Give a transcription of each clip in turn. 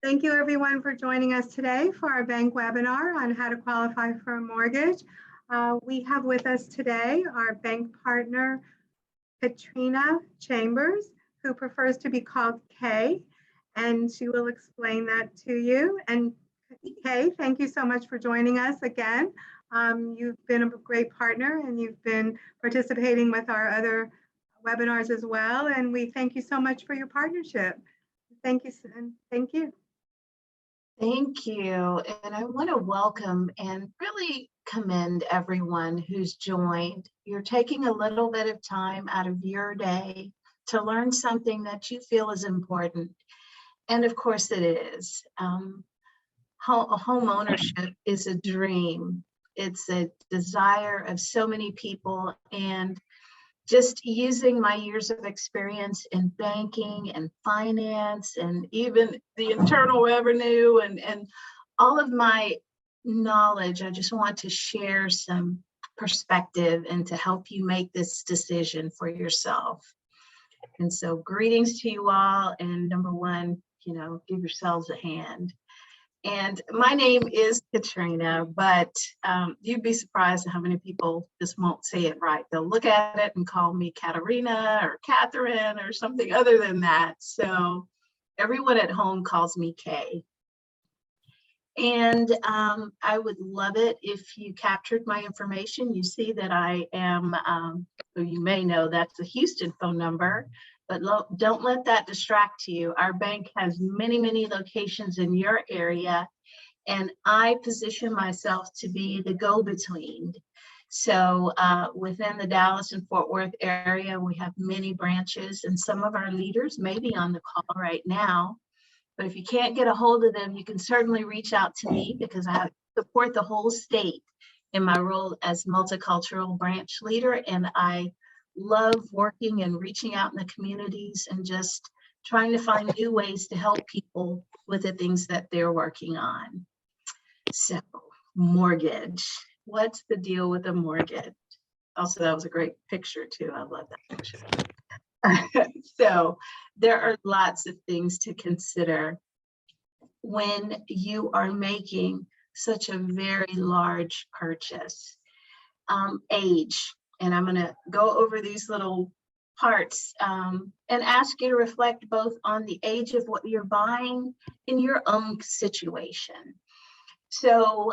Thank you everyone for joining us today for our bank webinar on how to qualify for a mortgage. We have with us today our bank partner, Katrina Chambers, who prefers to be called Kay, and she will explain that to you. And Kay, thank you so much for joining us again. You've been a great partner and you've been participating with our other webinars as well. And we thank you so much for your partnership. Thank you. And thank you. Thank you. And I want to welcome and really commend everyone who's joined. You're taking a little bit of time out of your day to learn something that you feel is important. And of course it is. Home ownership is a dream. It's a desire of so many people, and just using my years of experience in banking and finance and even the internal revenue and all of my knowledge, I just want to share some perspective and to help you make this decision for yourself. And so greetings to you all. And number one, give yourselves a hand. And my name is Katrina, but you'd be surprised at how many people just won't say it right. They'll look at it and call me Katarina or Catherine or something other than that. So everyone at home calls me Kay. And I would love it if you captured my information. You see that I am, you may know that's a Houston phone number, but don't let that distract you. Our bank has many, many locations in your area, and I position myself to be the go-between. So within the Dallas and Fort Worth area, we have many branches, and some of our leaders may be on the call right now. But if you can't get a hold of them, you can certainly reach out to me, because I support the whole state in my role as multicultural branch leader. And I love working and reaching out in the communities and just trying to find new ways to help people with the things that they're working on. So, mortgage. What's the deal with a mortgage? Also, that was a great picture too. I love that picture. So there are lots of things to consider when you are making such a very large purchase. Age, and I'm going to go over these little parts and ask you to reflect both on the age of what you're buying in your own situation. So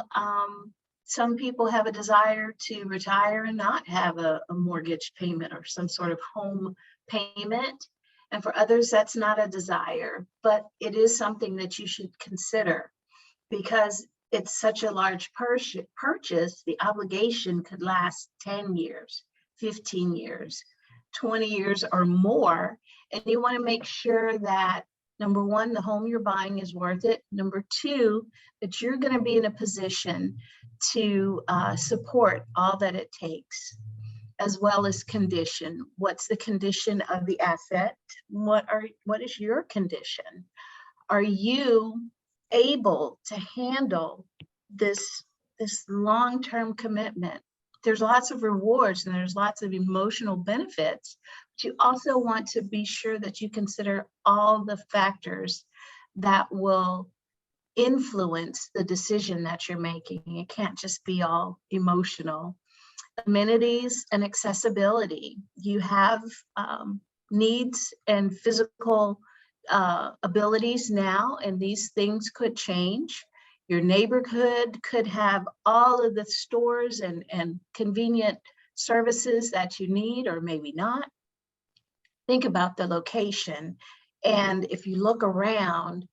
some people have a desire to retire and not have a mortgage payment or some sort of home payment. And for others, that's not a desire, but it is something that you should consider, because it's such a large purchase. The obligation could last 10 years, 15 years, 20 years or more. And you want to make sure that, number one, the home you're buying is worth it. Number two, that you're going to be in a position to support all that it takes, as well as condition. What's the condition of the asset? What is your condition? Are you able to handle this long-term commitment? There's lots of rewards and there's lots of emotional benefits, but you also want to be sure that you consider all the factors that will influence the decision that you're making. It can't just be all emotional. Amenities and accessibility. You have needs and physical abilities now, and these things could change. Your neighborhood could have all of the stores and convenient services that you need, or maybe not. Think about the location. And if you look around,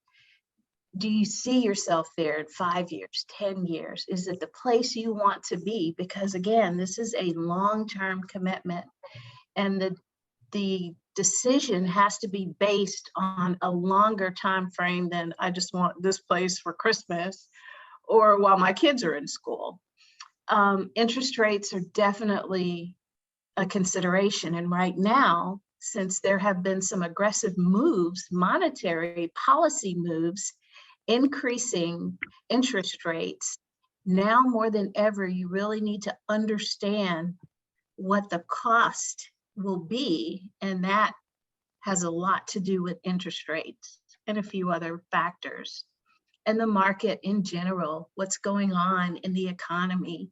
do you see yourself there in 5 years, 10 years? Is it the place you want to be? Because again, this is a long-term commitment, and the decision has to be based on a longer time frame than I just want this place for Christmas or while my kids are in school. Interest rates are definitely a consideration. And right now, since there have been some aggressive moves, monetary policy moves, increasing interest rates, now more than ever, you really need to understand what the cost will be, and that has a lot to do with interest rates and a few other factors. And the market in general, what's going on in the economy,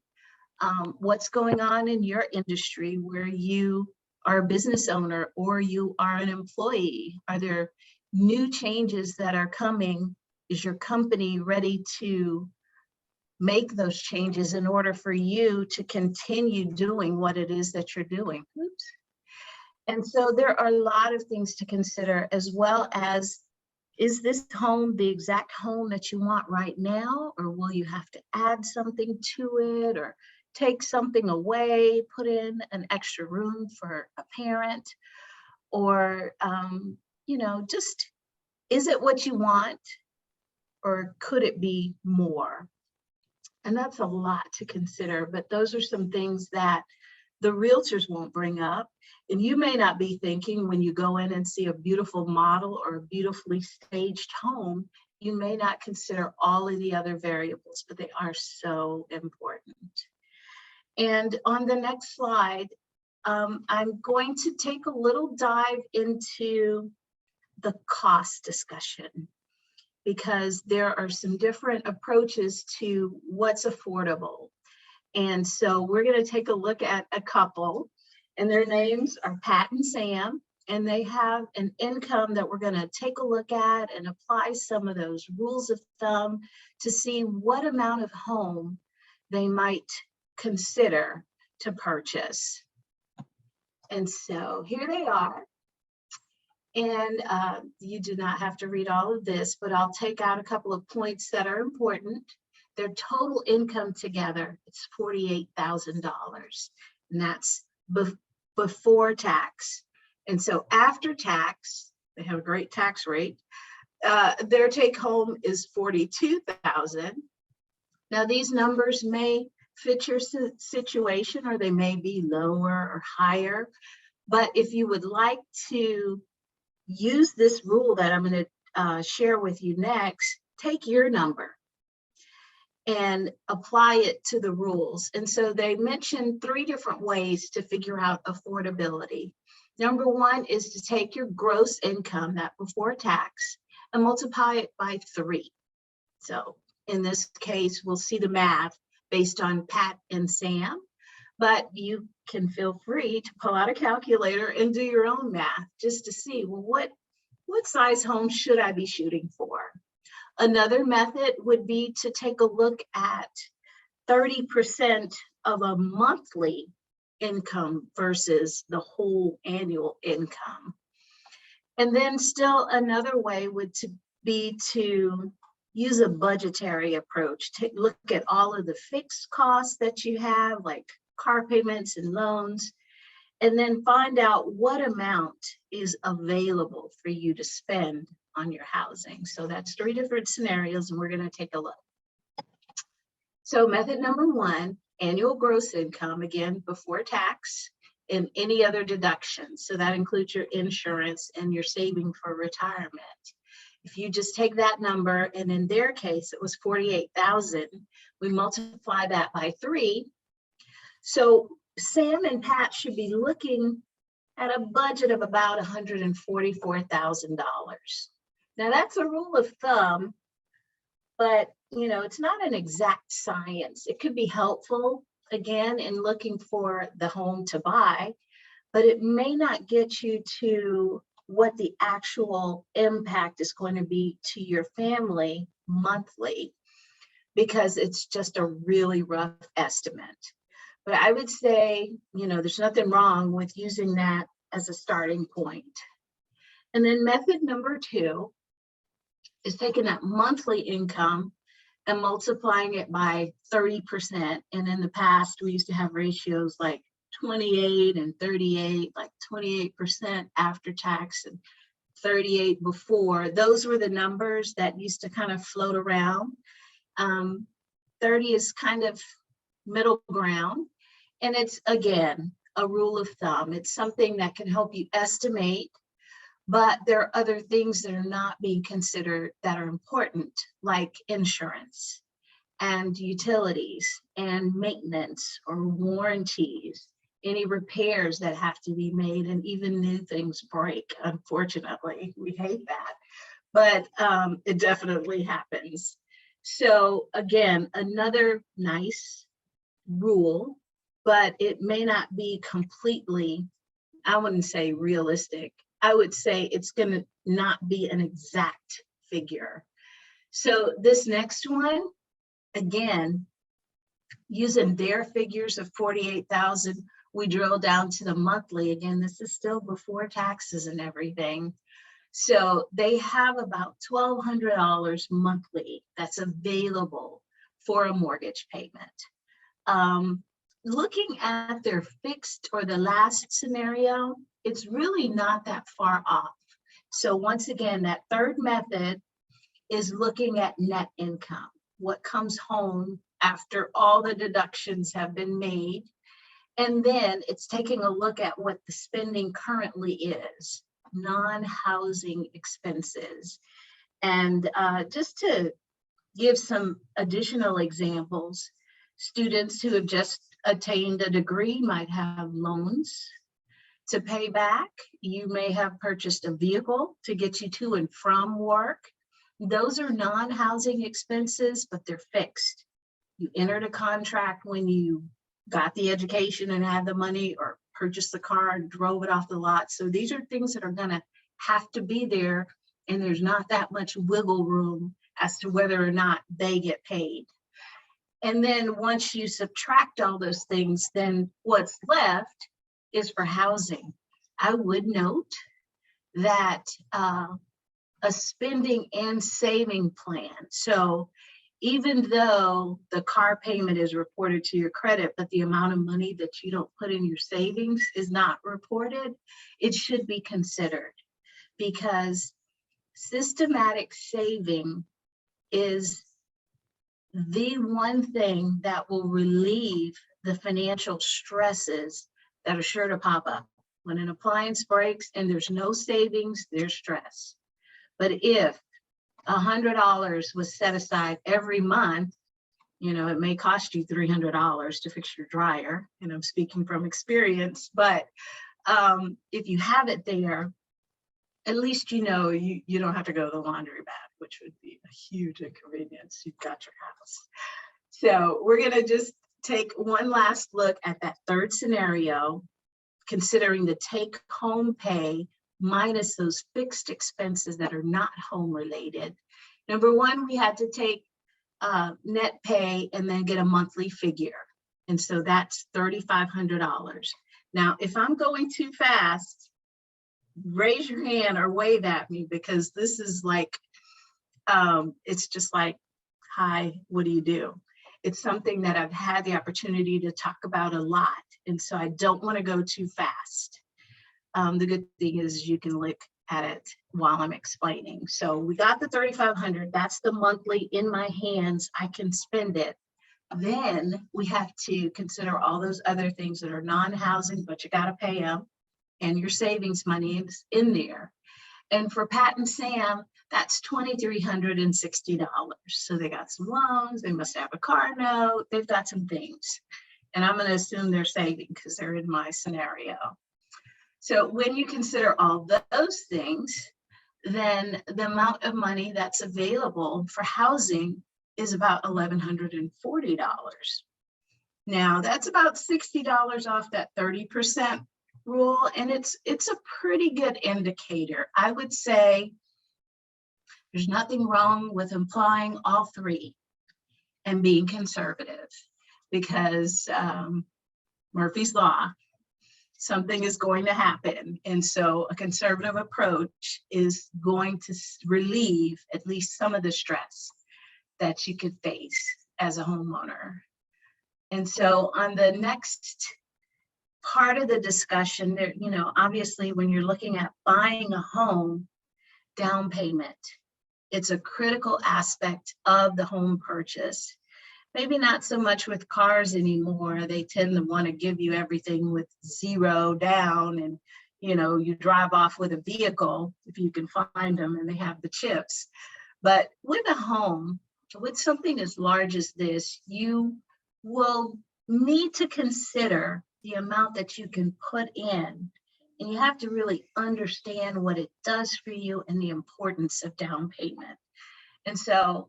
what's going on in your industry where you are a business owner or you are an employee. Are there new changes that are coming? Is your company ready to make those changes in order for you to continue doing what it is that you're doing? Oops. And so there are a lot of things to consider, as well as, is this home the exact home that you want right now, or will you have to add something to it or take something away, put in an extra room for a parent, or, just, is it what you want, or could it be more? And that's a lot to consider, but those are some things that the realtors won't bring up. And you may not be thinking when you go in and see a beautiful model or a beautifully staged home, you may not consider all of the other variables, but they are so important. And on the next slide, I'm going to take a little dive into the cost discussion, because there are some different approaches to what's affordable. And so we're going to take a look at a couple, and their names are Pat and Sam, and they have an income that we're going to take a look at and apply some of those rules of thumb to see what amount of home they might consider to purchase. And so here they are. And you do not have to read all of this, but I'll take out a couple of points that are important. Their total income together, it's $48,000, and that's before tax. And so after tax, they have a great tax rate. Their take home is $42,000. Now these numbers may fit your situation, or they may be lower or higher. But if you would like to use this rule that I'm going to share with you next, take your number and apply it to the rules. And so they mentioned 3 different ways to figure out affordability. Number one is to take your gross income, that before tax, and multiply it by 3. So in this case, we'll see the math based on Pat and Sam, but you can feel free to pull out a calculator and do your own math just to see, well, what size home should I be shooting for? Another method would be to take a look at 30% of a monthly income versus the whole annual income. And then still another way would be to use a budgetary approach. Look at all of the fixed costs that you have, like car payments and loans, and then find out what amount is available for you to spend on your housing. So that's 3 different scenarios, and we're going to take a look. So method number 1, annual gross income, again, before tax and any other deductions. So that includes your insurance and your saving for retirement. If you just take that number, and in their case, it was $48,000, we multiply that by 3. So Sam and Pat should be looking at a budget of about $144,000. Now that's a rule of thumb, but it's not an exact science. It could be helpful, again, in looking for the home to buy, but it may not get you to what the actual impact is going to be to your family monthly, because it's just a really rough estimate. But I would say, there's nothing wrong with using that as a starting point. And then method number 2 is taking that monthly income and multiplying it by 30%. And in the past, we used to have ratios like 28 and 38, like 28% after tax and 38 before. Those were the numbers that used to kind of float around. 30 is kind of middle ground. And it's, again, a rule of thumb. It's something that can help you estimate, but there are other things that are not being considered that are important, like insurance and utilities and maintenance or warranties any repairs that have to be made, and even new things break. Unfortunately, we hate that, but it definitely happens. So again, another nice rule, but it may not be completely, I wouldn't say realistic. I would say it's going to not be an exact figure. So this next one, again, using their figures of 48,000, we drill down to the monthly. Again, this is still before taxes and everything. So they have about $1,200 monthly that's available for a mortgage payment. Looking at their fixed or the last scenario, it's really not that far off. So once again, that third method is looking at net income, what comes home after all the deductions have been made. And then it's taking a look at what the spending currently is, non-housing expenses. And just to give some additional examples, students who have just attained a degree might have loans to pay back. You may have purchased a vehicle to get you to and from work. Those are non-housing expenses, but they're fixed. You entered a contract when you got the education and had the money, or purchased the car and drove it off the lot. So these are things that are going to have to be there, and there's not that much wiggle room as to whether or not they get paid. And then once you subtract all those things, then what's left is for housing. I would note that a spending and saving plan. So even though the car payment is reported to your credit, but the amount of money that you don't put in your savings is not reported, it should be considered, because systematic saving is the one thing that will relieve the financial stresses that are sure to pop up. When an appliance breaks and there's no savings, there's stress. But if $100 was set aside every month, you know, it may cost you $300 to fix your dryer, and I'm speaking from experience, but if you have it there, at least you know you don't have to go to the laundry bath, which would be a huge inconvenience. You've got your house. So we're going to just take one last look at that third scenario, considering the take-home pay minus those fixed expenses that are not home related. Number one, we had to take net pay and then get a monthly figure. And so that's $3,500. Now, if I'm going too fast, raise your hand or wave at me, because this is like, it's just like, hi, what do you do? It's something that I've had the opportunity to talk about a lot. And so I don't want to go too fast. The good thing is you can look at it while I'm explaining. So we got the $3,500. That's the monthly in my hands. I can spend it. Then we have to consider all those other things that are non-housing, but you got to pay them, and your savings money is in there. And for Pat and Sam, that's $2,360. So they got some loans, they must have a car note, they've got some things. And I'm going to assume they're saving because they're in my scenario. So when you consider all those things, then the amount of money that's available for housing is about $1,140. Now that's about $60 off that 30% rule, and it's a pretty good indicator. I would say there's nothing wrong with implying all three and being conservative, because Murphy's Law, something is going to happen. And so a conservative approach is going to relieve at least some of the stress that you could face as a homeowner. And so on the next part of the discussion there, you know, obviously when you're looking at buying a home, down payment, it's a critical aspect of the home purchase. Maybe not so much with cars anymore. They tend to want to give you everything with zero down, and you know, you drive off with a vehicle if you can find them and they have the chips. But with a home, with something as large as this, you will need to consider the amount that you can put in, and you have to really understand what it does for you and the importance of down payment. And so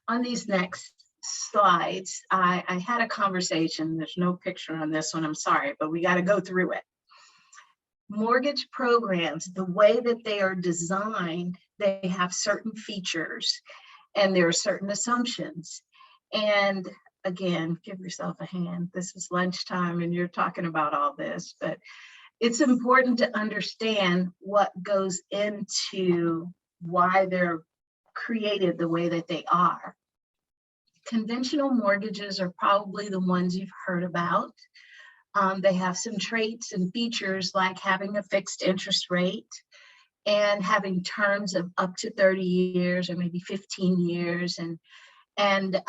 on these next slides, I had a conversation. There's no picture on this one, I'm sorry, but we got to go through it. Mortgage programs, the way that they are designed, they have certain features and there are certain assumptions. And again, give yourself a hand. This is lunchtime and you're talking about all this, but it's important to understand what goes into why they're created the way that they are. Conventional mortgages are probably the ones you've heard about. They have some traits and features like having a fixed interest rate and having terms of up to 30 years or maybe 15 years. And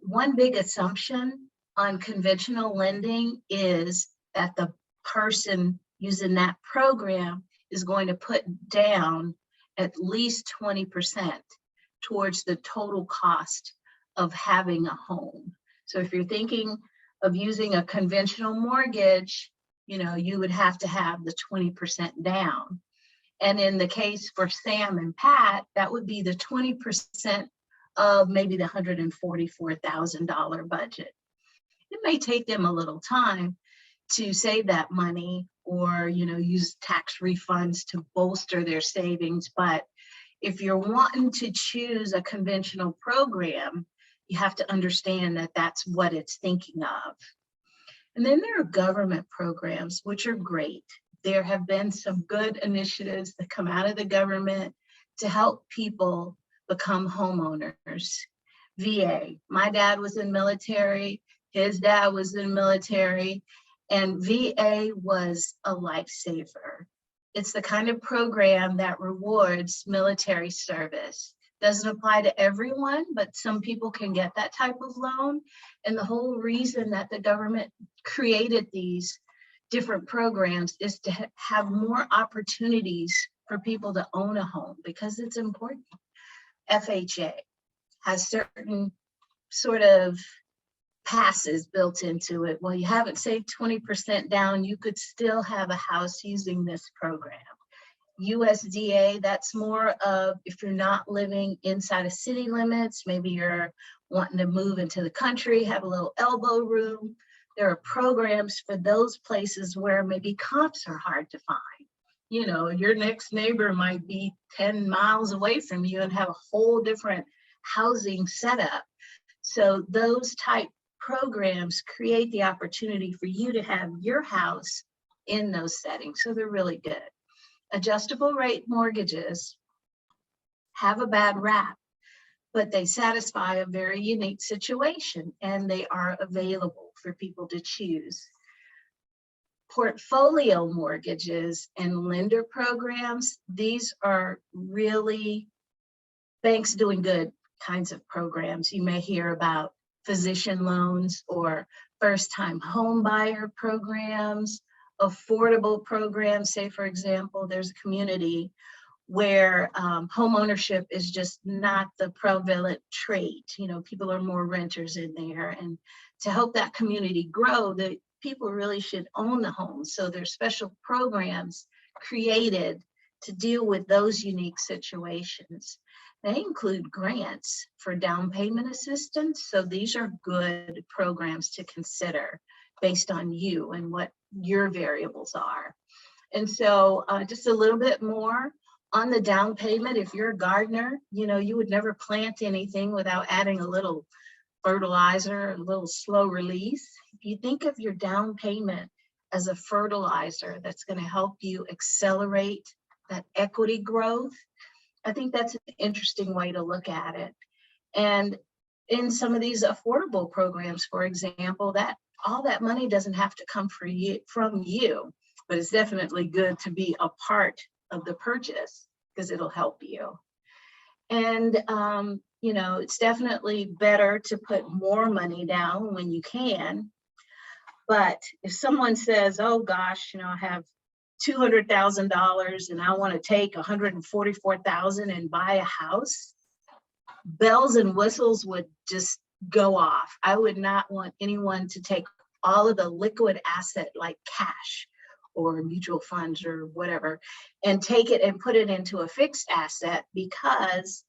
one big assumption on conventional lending is that the person using that program is going to put down at least 20% towards the total cost of having a home. So if you're thinking of using a conventional mortgage, you know, you would have to have the 20% down. And in the case for Sam and Pat, that would be the 20% of maybe the $144,000 budget. It may take them a little time to save that money or, you know, use tax refunds to bolster their savings. But if you're wanting to choose a conventional program, you have to understand that that's what it's thinking of. And then there are government programs, which are great. There have been some good initiatives that come out of the government to help people become homeowners. VA, my dad was in military, his dad was in military, and VA was a lifesaver. It's the kind of program that rewards military service. Doesn't apply to everyone, but some people can get that type of loan. And the whole reason that the government created these different programs is to have more opportunities for people to own a home because it's important. FHA has certain sort of passes built into it. Well, you haven't saved 20% down, you could still have a house using this program. USDA, that's more of if you're not living inside of city limits, maybe you're wanting to move into the country, have a little elbow room. There are programs for those places where maybe comps are hard to find. You know, your next neighbor might be 10 miles away from you and have a whole different housing setup. So those type programs create the opportunity for you to have your house in those settings. So they're really good. Adjustable rate mortgages have a bad rap, but they satisfy a very unique situation and they are available for people to choose. Portfolio mortgages and lender programs, these are really banks doing good kinds of programs. You may hear about physician loans or first-time home buyer programs, affordable programs. Say, for example, there's a community where home ownership is just not the prevalent trait. You know, people are more renters in there. And to help that community grow, the people really should own the home. So there's special programs created to deal with those unique situations. They include grants for down payment assistance. So these are good programs to consider based on you and what your variables are. And so just a little bit more on the down payment. If you're a gardener, you know, you would never plant anything without adding a little fertilizer, a little slow release. If you think of your down payment as a fertilizer that's going to help you accelerate that equity growth, I think that's an interesting way to look at it. And in some of these affordable programs, for example, that all that money doesn't have to come from you, but it's definitely good to be a part of the purchase because it'll help you. And you know, it's definitely better to put more money down when you can. But if someone says, oh gosh, you know, I have $200,000 and I want to take $144,000 and buy a house, bells and whistles would just go off. I would not want anyone to take all of the liquid asset like cash or mutual funds or whatever, and take it and put it into a fixed asset, because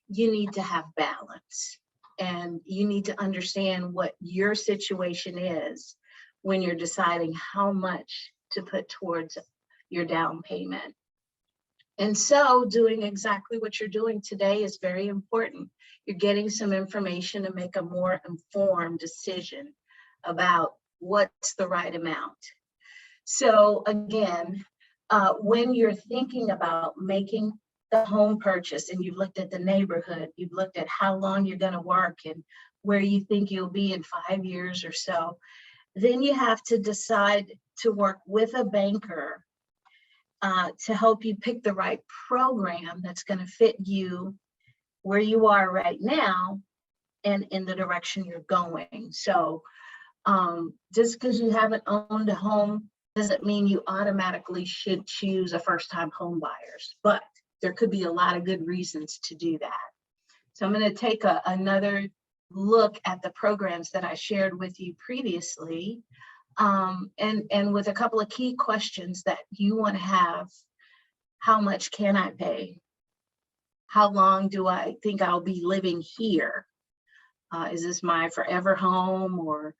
you need to have balance and you need to understand what your situation is when you're deciding how much to put towards your down payment. And so doing exactly what you're doing today is very important. You're getting some information to make a more informed decision about what's the right amount. So again, when you're thinking about making the home purchase and you've looked at the neighborhood, you've looked at how long you're going to work and where you think you'll be in 5 years or so, then you have to decide to work with a banker to help you pick the right program that's going to fit you where you are right now and in the direction you're going. So just because you haven't owned a home doesn't mean you automatically should choose a first-time home buyers, but there could be a lot of good reasons to do that. So I'm going to take another look at the programs that I shared with you previously, and with a couple of key questions that you want to have. How much can I pay? How long do I think I'll be living here? Is this my forever home, or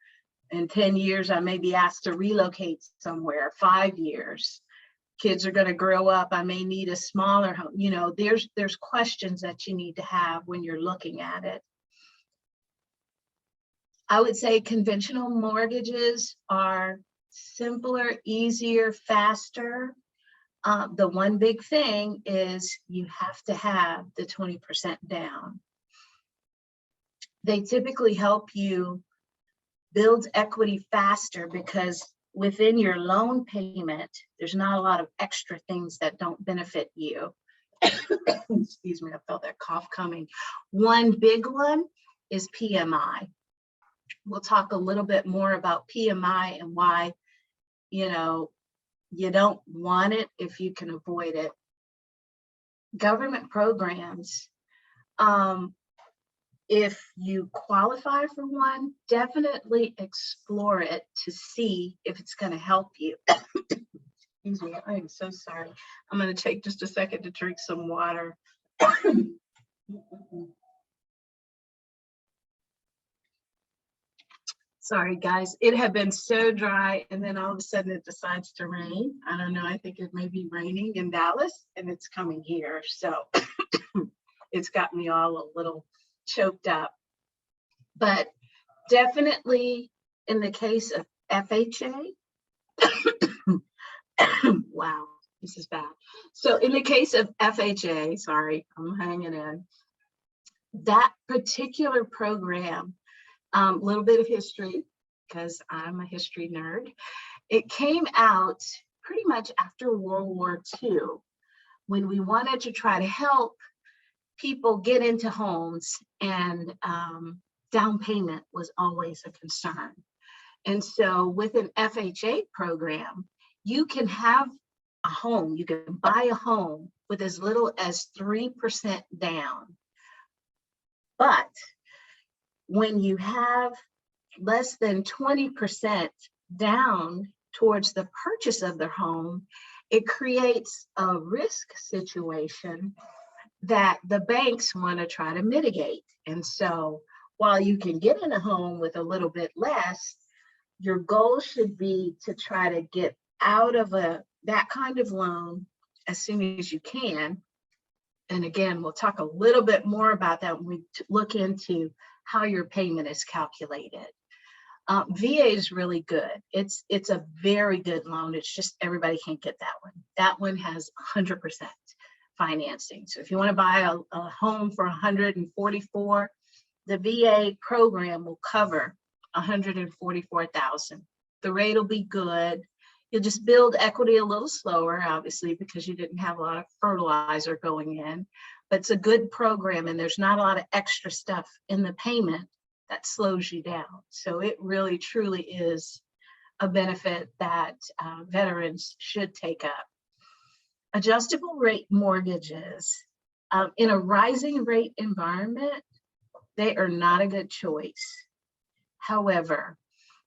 in 10 years, I may be asked to relocate somewhere? 5 years, kids are going to grow up. I may need a smaller home. You know, there's questions that you need to have when you're looking at it. I would say conventional mortgages are simpler, easier, faster. The one big thing is you have to have the 20% down. They typically help you build equity faster because within your loan payment, there's not a lot of extra things that don't benefit you. Excuse me, I felt that cough coming. One big one is PMI. We'll talk a little bit more about PMI and why, you know, you don't want it if you can avoid it. Government programs, if you qualify for one, definitely explore it to see if it's going to help you. Excuse me, I am so sorry. I'm going to take just a second to drink some water. Sorry, guys, it had been so dry and then all of a sudden it decides to rain. I don't know, I think it may be raining in Dallas and it's coming here. So it's got me all a little choked up. But definitely in the case of FHA, wow, this is bad. So in the case of FHA, sorry, I'm hanging in, that particular program, little bit of history, because I'm a history nerd. It came out pretty much after World War II, when we wanted to try to help people get into homes, and down payment was always a concern. And so with an FHA program, you can have a home, you can buy a home with as little as 3% down. But when you have less than 20% down towards the purchase of their home, it creates a risk situation that the banks want to try to mitigate. And so while you can get in a home with a little bit less, your goal should be to try to get out of that kind of loan as soon as you can. And again, we'll talk a little bit more about that when we look into how your payment is calculated. VA is really good. It's a very good loan. It's just everybody can't get that one. That one has 100% financing. So if you want to buy a home for 144, the VA program will cover 144,000. The rate will be good. You'll just build equity a little slower, obviously, because you didn't have a lot of fertilizer going in. But it's a good program, and there's not a lot of extra stuff in the payment that slows you down. So it really, truly is a benefit that veterans should take up. Adjustable rate mortgages, in a rising rate environment, they are not a good choice. However,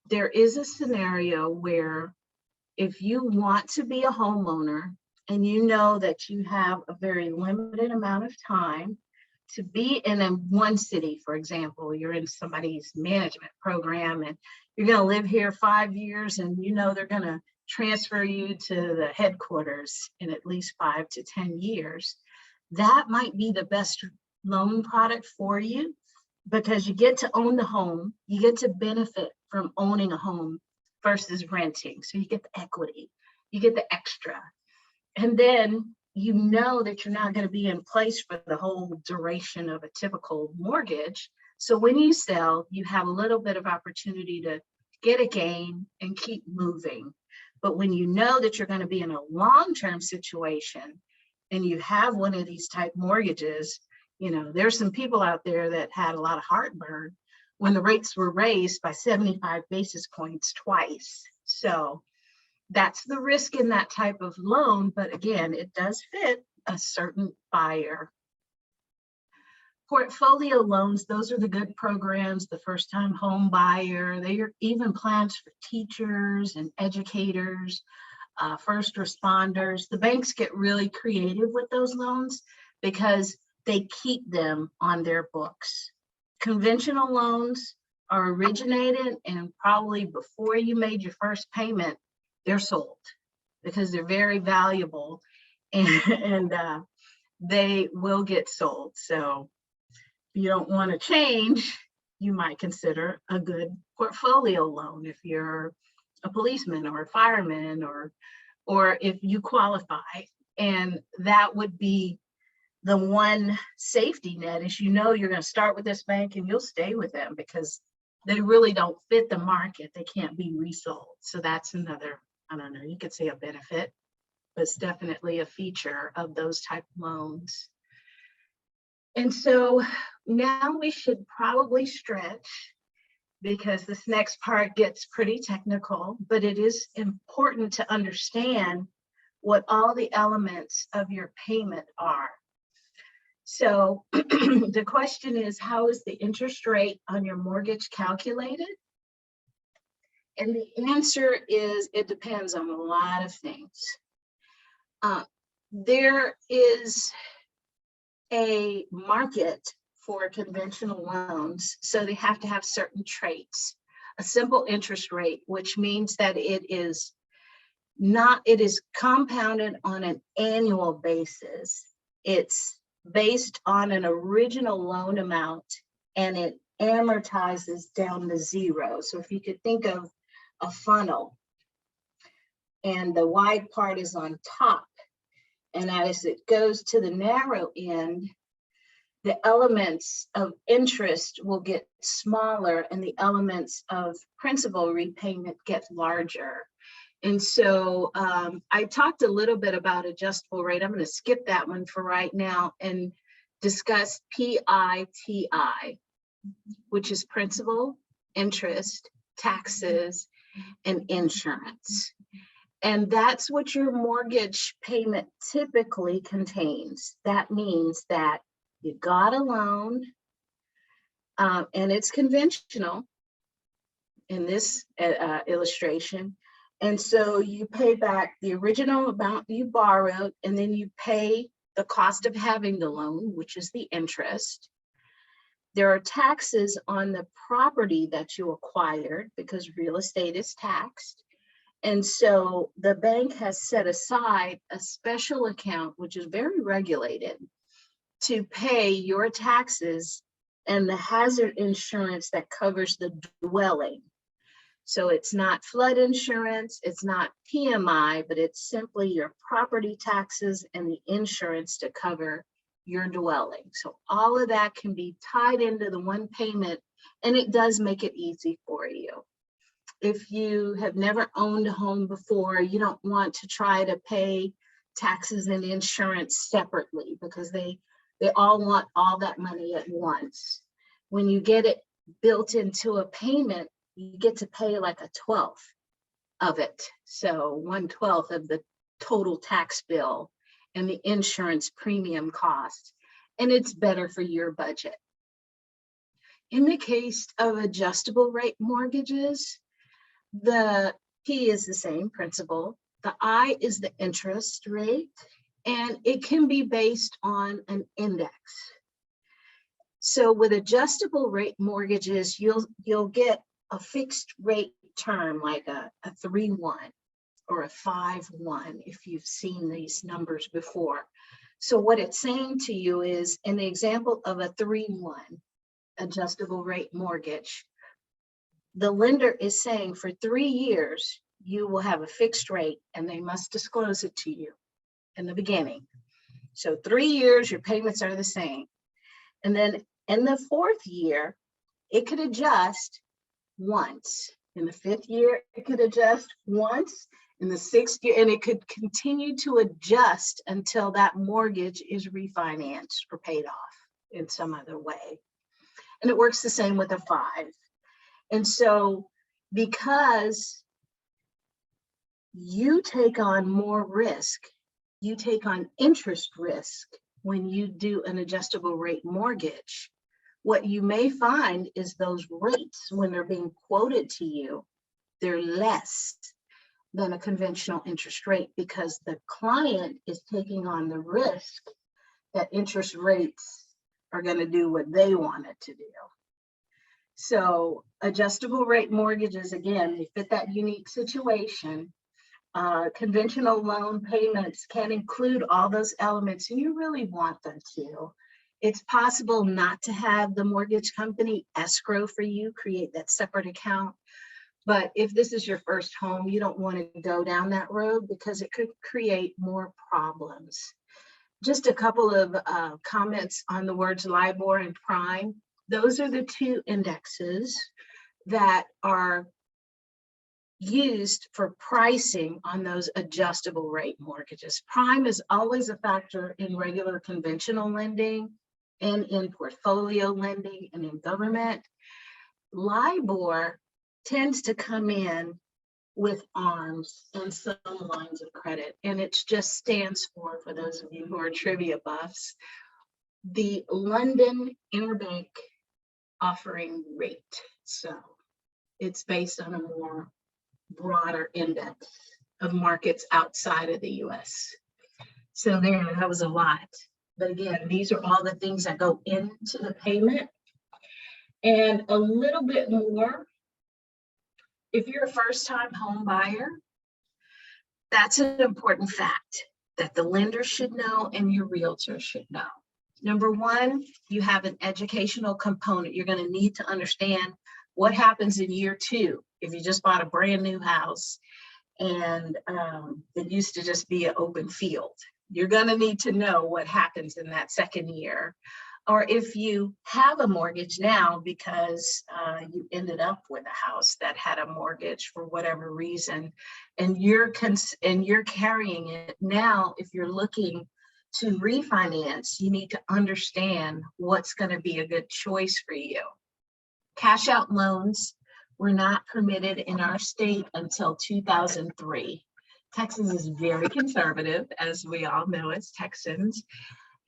there is a scenario where if you want to be a homeowner and you know that you have a very limited amount of time to be in one city, for example, you're in somebody's management program and you're going to live here 5 years and you know they're going to transfer you to the headquarters in at least 5 to 10 years, that might be the best loan product for you because you get to own the home, you get to benefit from owning a home versus renting. So you get the equity, you get the extra. And then you know that you're not going to be in place for the whole duration of a typical mortgage. So when you sell, you have a little bit of opportunity to get a gain and keep moving. But when you know that you're going to be in a long-term situation and you have one of these type mortgages, you know, there's some people out there that had a lot of heartburn when the rates were raised by 75 basis points twice. So that's the risk in that type of loan. But again, it does fit a certain buyer. Portfolio loans, those are the good programs, the first-time home buyer. They are even plans for teachers and educators, first responders. The banks get really creative with those loans because they keep them on their books. Conventional loans are originated and probably before you made your first payment, they're sold because they're very valuable and they will get sold. So if you don't want to change, you might consider a good portfolio loan if you're a policeman or a fireman or if you qualify. And that would be the one safety net is, you know, you're going to start with this bank and you'll stay with them because they really don't fit the market. They can't be resold. So that's another, I don't know, you could say a benefit, but it's definitely a feature of those type of loans. And so now we should probably stretch because this next part gets pretty technical, but it is important to understand what all the elements of your payment are. So the question is, how is the interest rate on your mortgage calculated? And the answer is, it depends on a lot of things. There is a market for conventional loans, so they have to have certain traits. A simple interest rate, which means that it is compounded on an annual basis. It's based on an original loan amount and it amortizes down to zero. So if you could think of a funnel and the wide part is on top, and as it goes to the narrow end, the elements of interest will get smaller and the elements of principal repayment get larger. And so I talked a little bit about adjustable rate. I'm going to skip that one for right now and discuss PITI, which is principal, interest, taxes, and insurance. And that's what your mortgage payment typically contains. That means that you got a loan and it's conventional in this illustration. And so you pay back the original amount you borrowed, and then you pay the cost of having the loan, which is the interest. There are taxes on the property that you acquired because real estate is taxed. And so the bank has set aside a special account, which is very regulated, to pay your taxes and the hazard insurance that covers the dwelling. So it's not flood insurance, it's not PMI, but it's simply your property taxes and the insurance to cover your dwelling. So all of that can be tied into the one payment, and it does make it easy for you. If you have never owned a home before, you don't want to try to pay taxes and insurance separately because they all want all that money at once. When you get it built into a payment, you get to pay like a 1/12 of it. So 1/12 of the total tax bill and the insurance premium cost. And it's better for your budget. In the case of adjustable rate mortgages, The P is the same principal. The I is the interest rate, and it can be based on an index. So with adjustable rate mortgages, you'll get a fixed rate term like a 3-1 or a 5-1 if you've seen these numbers before. So what it's saying to you is, in the example of a 3-1 adjustable rate mortgage, the lender is saying for 3 years, you will have a fixed rate and they must disclose it to you in the beginning. So 3 years, your payments are the same. And then in the 4th year, it could adjust once. In the 5th year, it could adjust once. In the 6th year, and it could continue to adjust until that mortgage is refinanced or paid off in some other way. And it works the same with a 5. And so because you take on more risk, you take on interest risk when you do an adjustable rate mortgage, what you may find is those rates, when they're being quoted to you, they're less than a conventional interest rate because the client is taking on the risk that interest rates are going to do what they want it to do. So adjustable rate mortgages, again, they fit that unique situation. Conventional loan payments can include all those elements, and you really want them to. It's possible not to have the mortgage company escrow for you, create that separate account. But if this is your first home, you don't want to go down that road because it could create more problems. Just a couple of comments on the words Libor and Prime. Those are the 2 indexes that are used for pricing on those adjustable rate mortgages. Prime is always a factor in regular conventional lending and in portfolio lending and in government. Libor tends to come in with ARMs and some lines of credit, and it just stands for those of you who are trivia buffs, the London Interbank Offering Rate. So it's based on a more broader index of markets outside of the US. So there, that was a lot. But again, these are all the things that go into the payment. And a little bit more, if you're a first-time home buyer, that's an important fact that the lender should know and your realtor should know. Number 1, you have an educational component. You're going to need to understand what happens in year 2 if you just bought a brand new house and it used to just be an open field. You're going to need to know what happens in that 2nd year. Or if you have a mortgage now because you ended up with a house that had a mortgage for whatever reason, and you're carrying it now, if you're looking to refinance, you need to understand what's going to be a good choice for you. Cash out loans were not permitted in our state until 2003. Texas is very conservative, as we all know as Texans.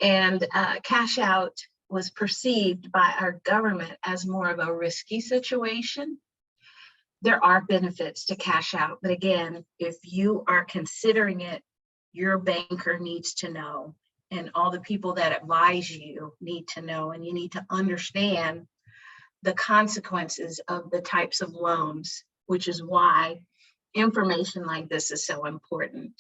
And cash out was perceived by our government as more of a risky situation. There are benefits to cash out, but again, if you are considering it, your banker needs to know, and all the people that advise you need to know, and you need to understand the consequences of the types of loans, which is why information like this is so important.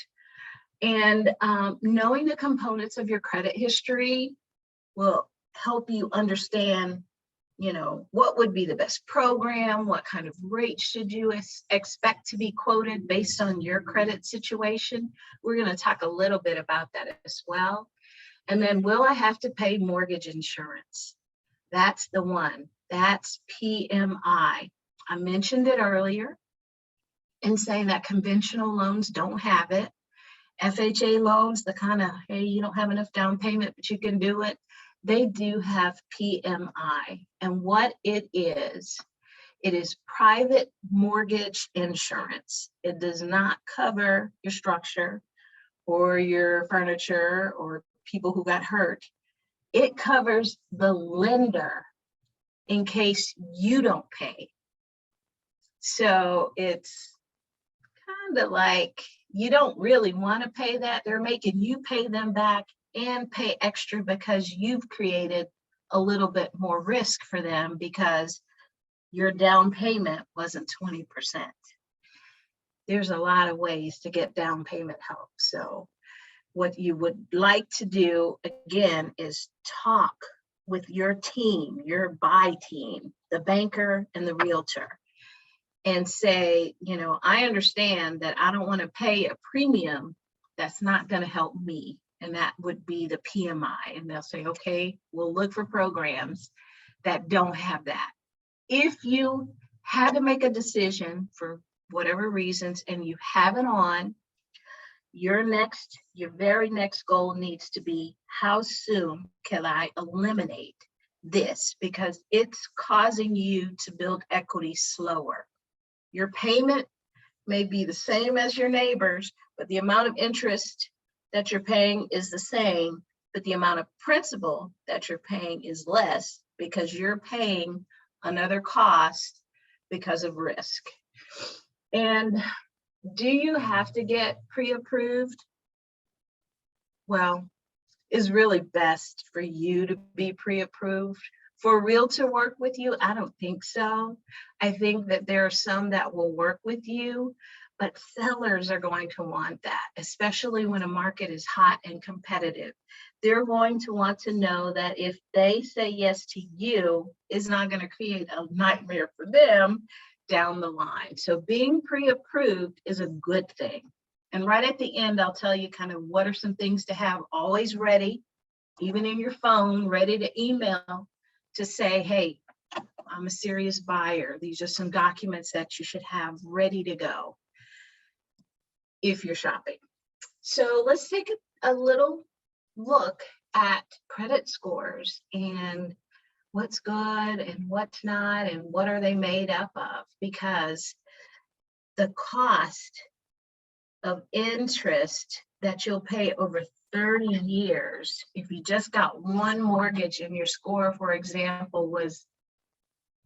And knowing the components of your credit history will help you understand, what would be the best program, what kind of rate should you expect to be quoted based on your credit situation. We're going to talk a little bit about that as well. And then, will I have to pay mortgage insurance? That's the one. That's PMI. I mentioned it earlier in saying that conventional loans don't have it. FHA loans, the kind of, hey, you don't have enough down payment, but you can do it. They do have PMI. And what it is private mortgage insurance. It does not cover your structure or your furniture or people who got hurt. It covers the lender in case you don't pay. So it's kind of like you don't really want to pay that. They're making you pay them back and pay extra because you've created a little bit more risk for them because your down payment wasn't 20%. There's a lot of ways to get down payment help. So what you would like to do again is talk with your team, your buy team, the banker and the realtor, and say, you know, I understand that I don't want to pay a premium that's not going to help me. And that would be the PMI. And they'll say, okay, we'll look for programs that don't have that. If you had to make a decision for whatever reasons and you have it on, your very next goal needs to be, how soon can I eliminate this? Because it's causing you to build equity slower. Your payment may be the same as your neighbors, but the amount of interest that you're paying is the same, but the amount of principal that you're paying is less because you're paying another cost because of risk. And do you have to get pre-approved? Well, it's really best for you to be pre-approved. For a realtor to work with you, I don't think so. I think that there are some that will work with you, but sellers are going to want that, especially when a market is hot and competitive. They're going to want to know that if they say yes to you, it's not going to create a nightmare for them down the line. So being pre-approved is a good thing. And right at the end, I'll tell you kind of what are some things to have always ready, even in your phone, ready to email to say, hey, I'm a serious buyer. These are some documents that you should have ready to go if you're shopping. So let's take a little look at credit scores and what's good and what's not and what are they made up of, because the cost of interest that you'll pay over 30 years, if you just got one mortgage and your score, for example, was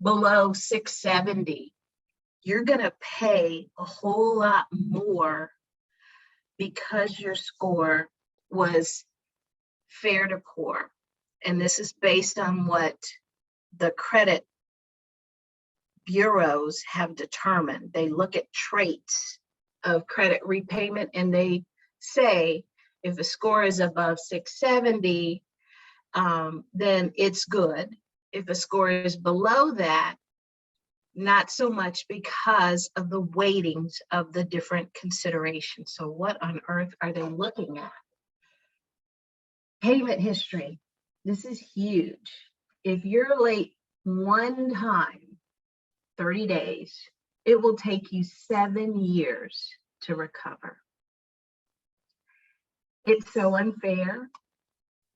below 670, you're going to pay a whole lot more because your score was fair to poor. And this is based on what the credit bureaus have determined. They look at traits of credit repayment and they say if a score is above 670, then it's good. If a score is below that, not so much, because of the weightings of the different considerations. So what on earth are they looking at? Payment history. This is huge. If you're late one time, 30 days, it will take you 7 years to recover. It's so unfair.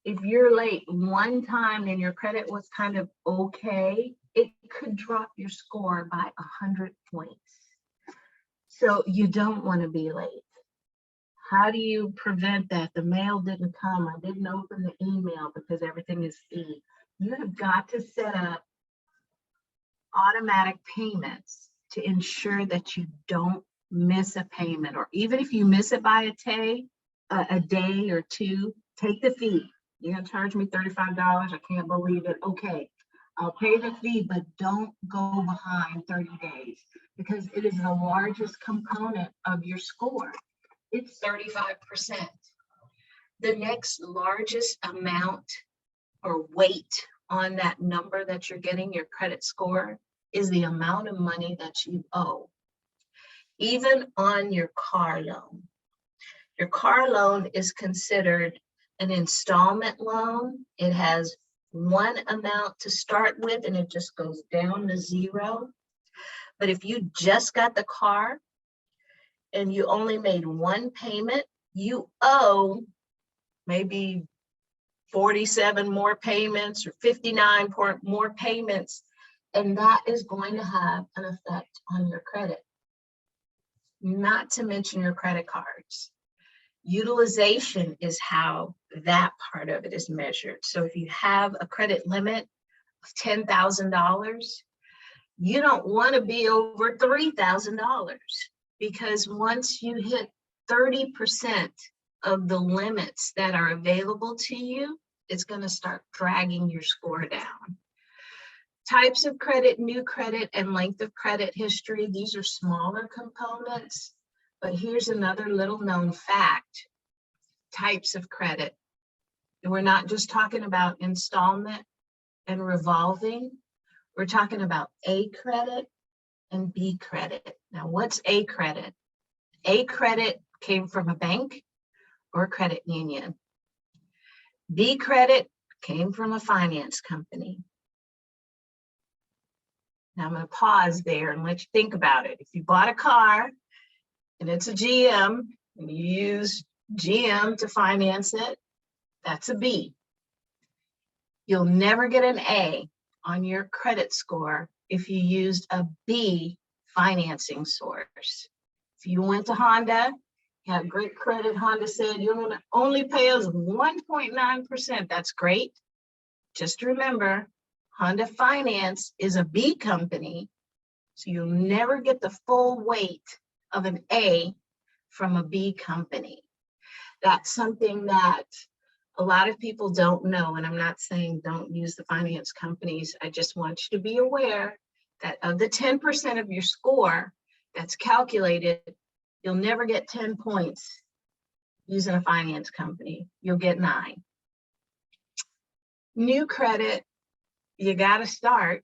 If you're late one time and your credit was kind of okay, it could drop your score by 100 points. So you don't want to be late. How do you prevent that? The mail didn't come. I didn't open the email because everything is speedy. You have got to set up automatic payments to ensure that you don't miss a payment, or even if you miss it by a day or two, take the fee. You're gonna charge me $35. I can't believe it. Okay, I'll pay the fee, but don't go behind 30 days because it is the largest component of your score. It's 35%. The next largest amount or weight on that number that you're getting, your credit score, is the amount of money that you owe. Even on your car loan. Your car loan is considered an installment loan. It has one amount to start with and it just goes down to zero. But if you just got the car and you only made one payment, you owe maybe 47 more payments or 59 more payments, and that is going to have an effect on your credit. Not to mention your credit cards. Utilization is how that part of it is measured. So if you have a credit limit of $10,000, You don't want to be over $3,000 because once you hit 30% of the limits that are available to you, it's going to start dragging your score down. Types of credit, new credit, and length of credit history. These are smaller components, but here's another little known fact. Types of credit. And we're not just talking about installment and revolving. We're talking about A credit and B credit. Now, what's A credit? A credit came from a bank or a credit union. B credit came from a finance company. Now I'm going to pause there and let you think about it. If you bought a car and it's a GM and you use GM to finance it, that's a B. You'll never get an A on your credit score if you used a B financing source. If you went to Honda, you had great credit, Honda said you're going to only pay us 1.9%. That's great. Just remember, Honda Finance is a B company, so you'll never get the full weight of an A from a B company. That's something that a lot of people don't know, and I'm not saying don't use the finance companies. I just want you to be aware that of the 10% of your score that's calculated, you'll never get 10 points using a finance company. You'll get 9. New credit, you got to start,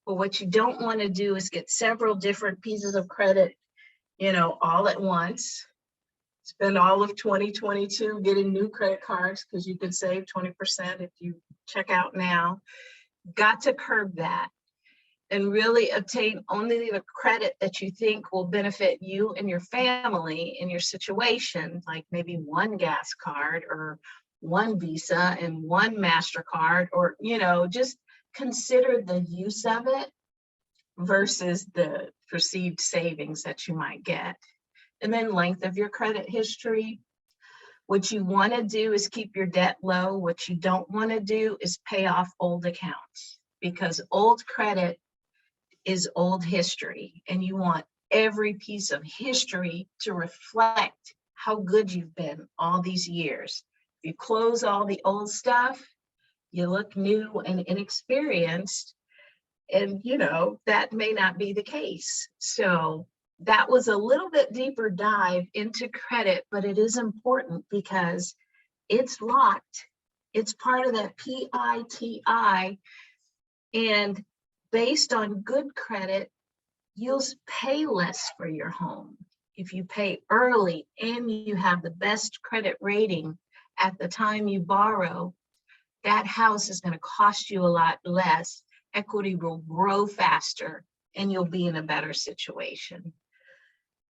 but what you don't want to do is get several different pieces of credit, all at once. Spend all of 2022 getting new credit cards because you could save 20% if you check out now. Got to curb that and really obtain only the credit that you think will benefit you and your family in your situation, like maybe one gas card or one Visa and one MasterCard, or, just consider the use of it versus the perceived savings that you might get. And then length of your credit history. What you want to do is keep your debt low. What you don't want to do is pay off old accounts, because old credit is old history, and you want every piece of history to reflect how good you've been all these years. If you close all the old stuff, you look new and inexperienced, and that may not be the case. So that was a little bit deeper dive into credit, but it is important because it's locked. It's part of that PITI, and based on good credit, you'll pay less for your home. If you pay early and you have the best credit rating at the time you borrow, that house is going to cost you a lot less. Equity will grow faster and you'll be in a better situation.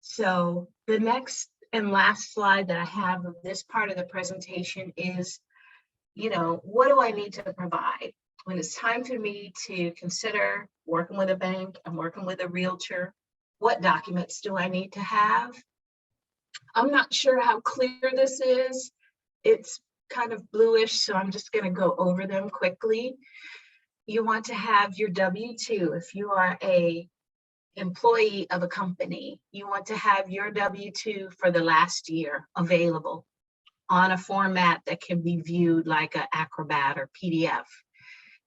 So the next and last slide that I have of this part of the presentation is, what do I need to provide? When it's time for me to consider working with a bank and working with a realtor, what documents do I need to have? I'm not sure how clear this is. It's kind of bluish, so I'm just going to go over them quickly. You want to have your W-2. If you are a employee of a company, you want to have your W-2 for the last year available on a format that can be viewed like an Acrobat or PDF.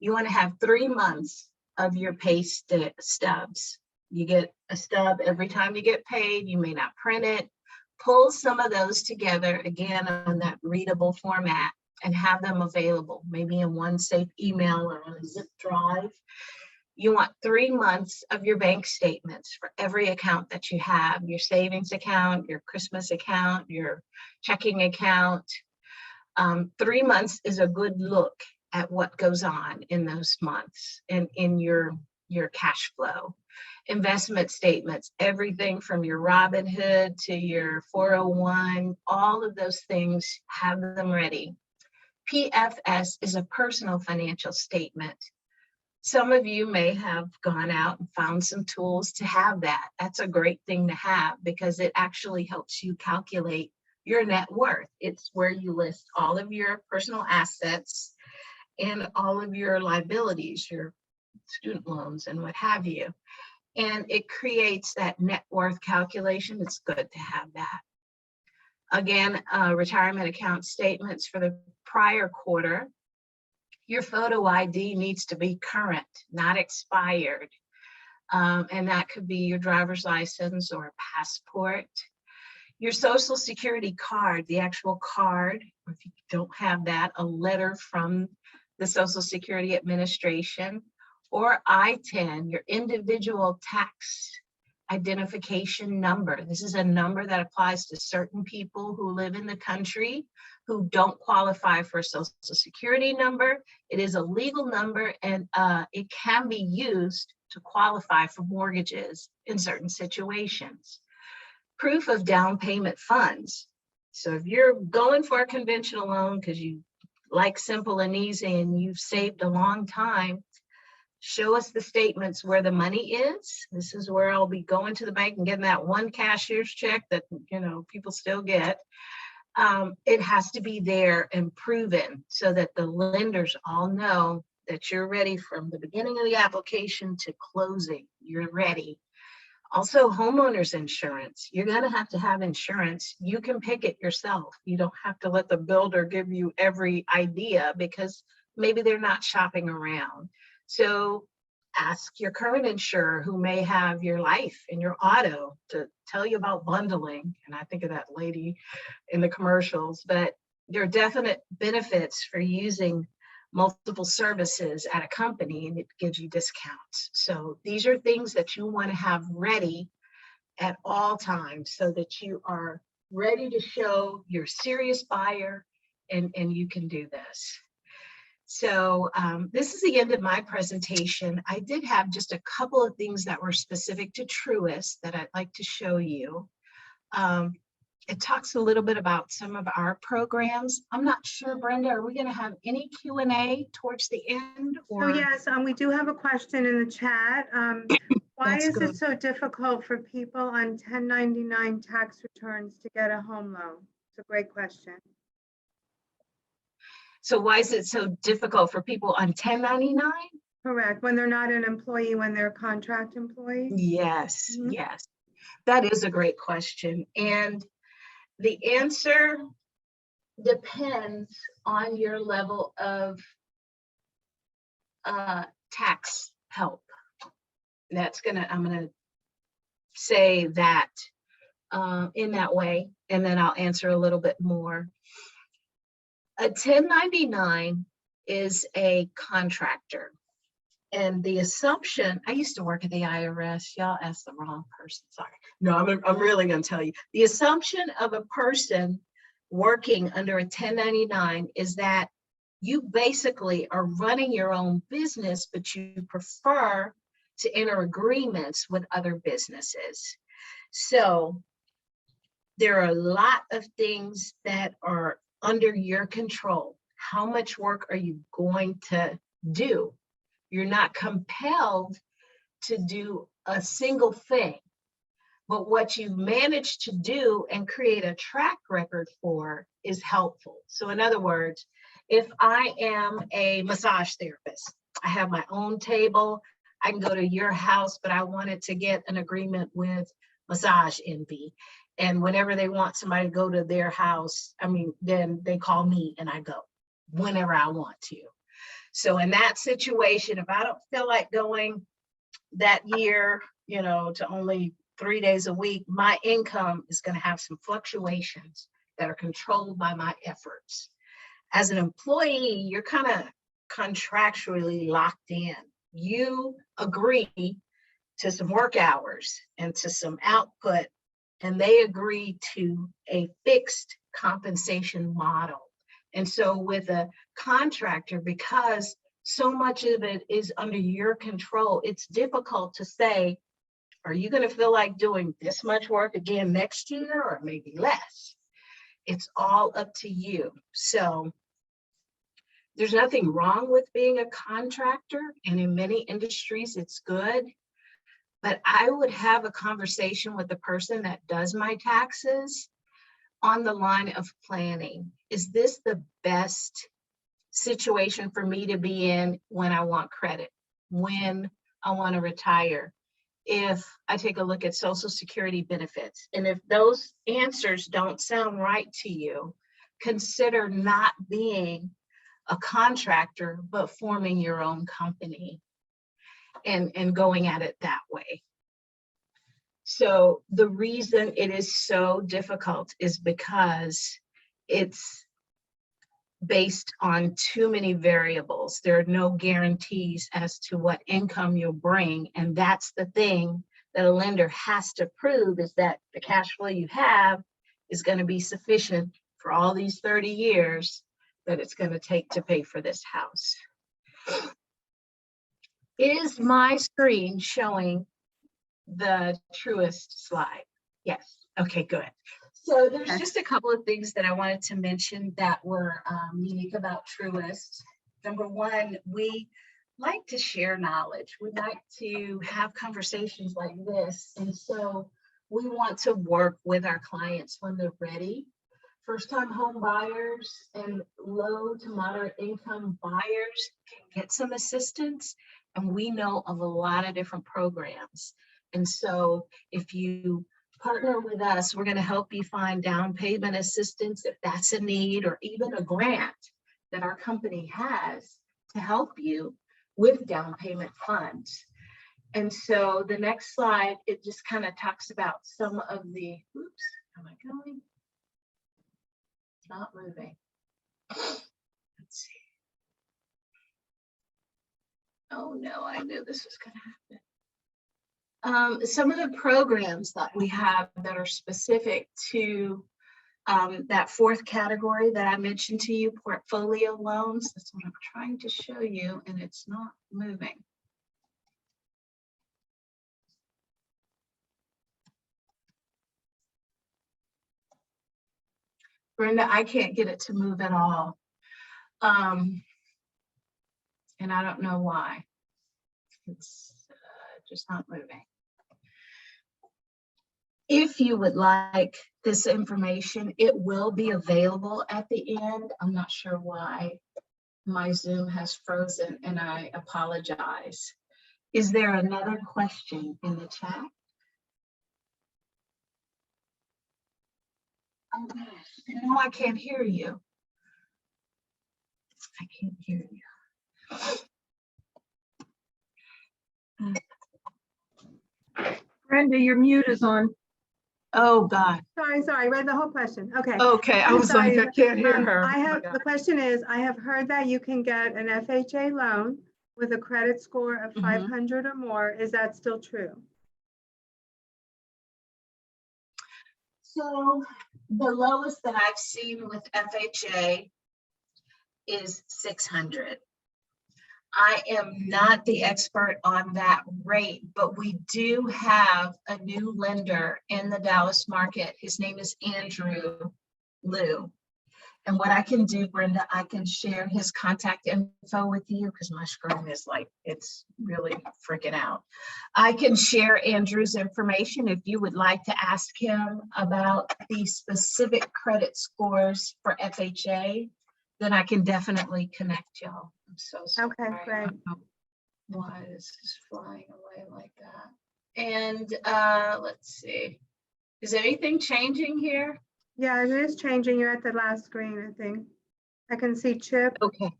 You want to have 3 months of your pay stubs. You get a stub every time you get paid. You may not print it. Pull some of those together, again, on that readable format, and have them available, maybe in one safe email or on a zip drive. You want 3 months of your bank statements for every account that you have, your savings account, your Christmas account, your checking account. 3 months is a good look at what goes on in those months and in your cash flow. Investment statements, everything from your Robinhood to your 401, all of those things, have them ready. PFS is a personal financial statement. Some of you may have gone out and found some tools to have that. That's a great thing to have because it actually helps you calculate your net worth. It's where you list all of your personal assets and all of your liabilities, your student loans and what have you. And it creates that net worth calculation. It's good to have that. Again, retirement account statements for the prior quarter. Your photo ID needs to be current, not expired. And that could be your driver's license or a passport. Your social security card, the actual card, or if you don't have that, a letter from the Social Security Administration, or I-10, your individual tax identification number. This is a number that applies to certain people who live in the country who don't qualify for a social security number. It is a legal number, and it can be used to qualify for mortgages in certain situations. Proof of down payment funds. So if you're going for a conventional loan because you like simple and easy and you've saved a long time, show us the statements where the money is. This is where I'll be going to the bank and getting that one cashier's check that, you know, people still get. It has to be there and proven so that the lenders all know that you're ready from the beginning of the application to closing. You're ready. Also, homeowners insurance. You're going to have insurance. You can pick it yourself. You don't have to let the builder give you every idea because maybe they're not shopping around. So ask your current insurer who may have your life and your auto to tell you about bundling. And I think of that lady in the commercials, but there are definite benefits for using multiple services at a company, and it gives you discounts. So these are things that you want to have ready at all times so that you are ready to show you're a serious buyer and you can do this. So this is the end of my presentation. I did have just a couple of things that were specific to Truist that I'd like to show you. It talks a little bit about some of our programs. I'm not sure, Brenda, are we going to have any Q&A towards the end? Or? So yes, we do have a question in the chat. Why That's is good. it so difficult for people on 1099 tax returns to get a home loan? It's a great question. So why is it so difficult for people on 1099? Correct. When they're not an employee, when they're a contract employee? Yes, yes. That is a great question. And the answer depends on your level of tax help. I'm gonna say that in that way, and then I'll answer a little bit more. A 1099 is a contractor. And the assumption, I used to work at the IRS. Y'all asked the wrong person, sorry. No, I'm really gonna tell you. The assumption of a person working under a 1099 is that you basically are running your own business, but you prefer to enter agreements with other businesses. So there are a lot of things that are under your control. How much work are you going to do? You're not compelled to do a single thing, but what you've managed to do and create a track record for is helpful. So in other words, if I am a massage therapist, I have my own table, I can go to your house, but I wanted to get an agreement with Massage Envy. And whenever they want somebody to go to their house, then they call me and I go whenever I want to. So in that situation, if I don't feel like going that year, to only 3 days a week, my income is going to have some fluctuations that are controlled by my efforts. As an employee, you're kind of contractually locked in. You agree to some work hours and to some output, and they agree to a fixed compensation model. And so with a contractor, because so much of it is under your control, it's difficult to say, are you going to feel like doing this much work again next year or maybe less? It's all up to you. So there's nothing wrong with being a contractor, and in many industries it's good. But I would have a conversation with the person that does my taxes on the line of planning. Is this the best situation for me to be in when I want credit? when I want to retire, if I take a look at Social Security benefits, and if those answers don't sound right to you, consider not being a contractor, but forming your own company and going at it that way. So the reason it is so difficult is because it's based on too many variables. There are no guarantees as to what income you'll bring. And that's the thing that a lender has to prove, is that the cash flow you have is going to be sufficient for all these 30 years that it's going to take to pay for this house. Is my screen showing the Truist slide? Yes. Okay, good. So there's just a couple of things that I wanted to mention that were unique about Truist. Number one, we like to share knowledge. We like to have conversations like this. And so we want to work with our clients when they're ready. First-time home buyers and low to moderate income buyers can get some assistance. And we know of a lot of different programs. And so if you partner with us, we're going to help you find down payment assistance if that's a need, or even a grant that our company has to help you with down payment funds. And so the next slide, it just kind of talks about some of the, oops, am I going? It's not moving. Let's see. Oh no, I knew this was going to happen. Some of the programs that we have that are specific to that fourth category that I mentioned to you, portfolio loans. That's what I'm trying to show you, and it's not moving. Brenda, I can't get it to move at all. And I don't know why. It's just not moving. If you would like this information, it will be available at the end. I'm not sure why my Zoom has frozen, and I apologize. Is there another question in the chat? Oh gosh, no, I can't hear you. I can't hear you. Brenda, your mute is on. Oh God. Sorry, read the whole question. Okay. Okay, I was like, I can't hear her. The question is, I have heard that you can get an FHA loan with a credit score of 500 or more. Is that still true? So the lowest that I've seen with FHA is 600. I am not the expert on that rate, but we do have a new lender in the Dallas market. His name is Andrew Liu. And what I can do, Brenda, I can share his contact info with you because my screen is like, it's really freaking out. I can share Andrew's information if you would like to ask him about the specific credit scores for FHA, then I can definitely connect y'all. I'm so sorry. Okay, great. I don't know why this is flying away like that. And let's see. Is anything changing here? Yeah, it is changing. You're at the last screen, I think. I can see CHIP. Okay.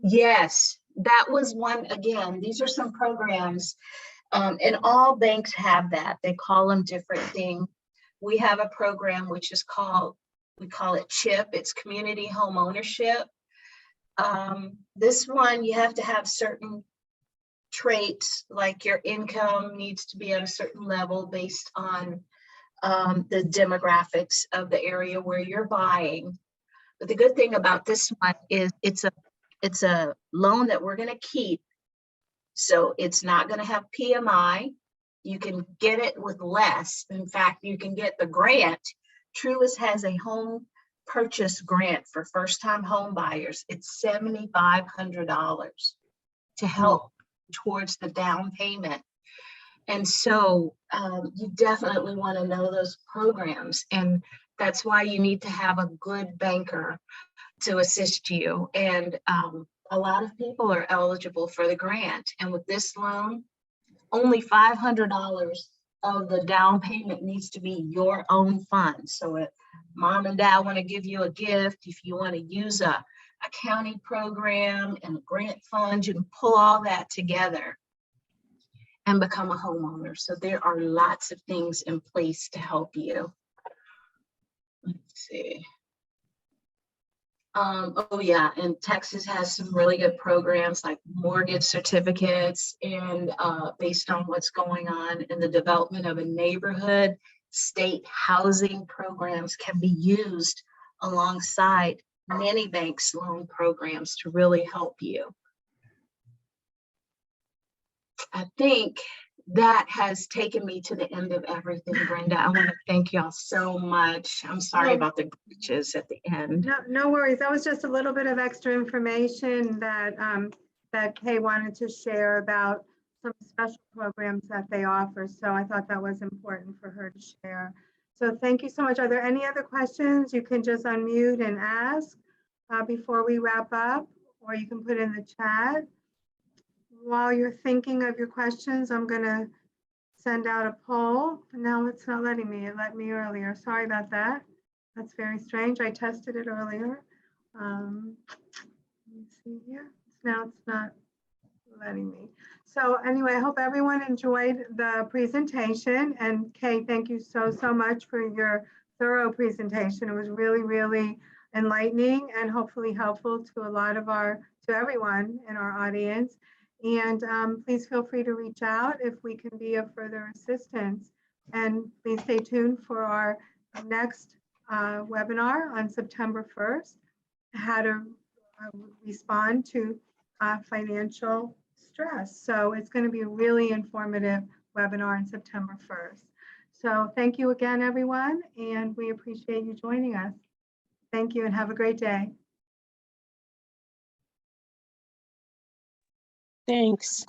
Yes, that was one. Again, these are some programs, and all banks have that. They call them different things. We have a program which is called, we call it CHIP. It's Community Home Ownership. This one, you have to have certain traits, like your income needs to be at a certain level based on the demographics of the area where you're buying. But the good thing about this one is it's a loan that we're going to keep. So it's not going to have PMI. You can get it with less. In fact, you can get the grant. Truist has a home purchase grant for first-time home buyers. It's $7,500 to help towards the down payment. And so you definitely want to know those programs. And that's why you need to have a good banker to assist you. And a lot of people are eligible for the grant. And with this loan, only $500 of the down payment needs to be your own funds. So if mom and dad want to give you a gift, if you want to use a county program and a grant fund, you can pull all that together and become a homeowner. So there are lots of things in place to help you. Let's see. Oh yeah, and Texas has some really good programs like mortgage certificates, and based on what's going on in the development of a neighborhood, state housing programs can be used alongside many banks' loan programs to really help you. I think that has taken me to the end of everything, Brenda. I want to thank y'all so much. I'm sorry about the glitches at the end. No worries. That was just a little bit of extra information that that Kay wanted to share about some special programs that they offer. So I thought that was important for her to share. So thank you so much. Are there any other questions? You can just unmute and ask before we wrap up, or you can put in the chat. While you're thinking of your questions, I'm going to send out a poll. Now it's not letting me. It let me earlier. Sorry about that. That's very strange. I tested it earlier. Let me see here. Now it's not letting me. So anyway, I hope everyone enjoyed the presentation. And Kay, thank you so much for your thorough presentation. It was really, really enlightening and hopefully helpful to everyone in our audience. And please feel free to reach out if we can be of further assistance. And please stay tuned for our next webinar on September 1st, how to respond to financial stress. So it's going to be a really informative webinar on September 1st. So thank you again, everyone, and we appreciate you joining us. Thank you and have a great day. Thanks.